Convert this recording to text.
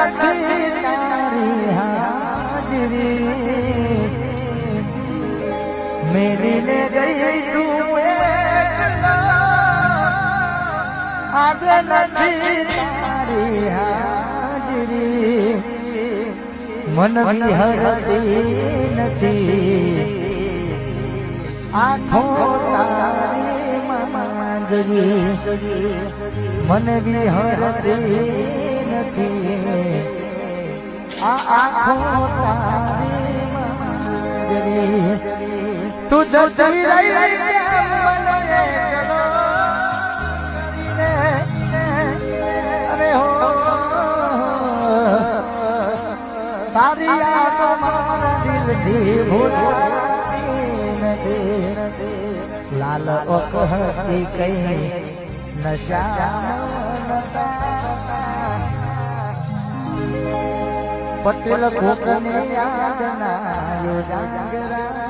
નથી તારી હાજરી મેરીને ગઈ તું આજે નથી તારી હાજરી મન વિહરતી નથી આંખો તારી માંજરી મન વિહરતી નથી આ આંખો તારી માંજરી તું જતી રહી અરે હો તારી યાદ મારા દિલથી ભૂલાતી નથી લાલ ઓકહતી કઈ નશા પટેલ કોકને યાદ ના જાગરા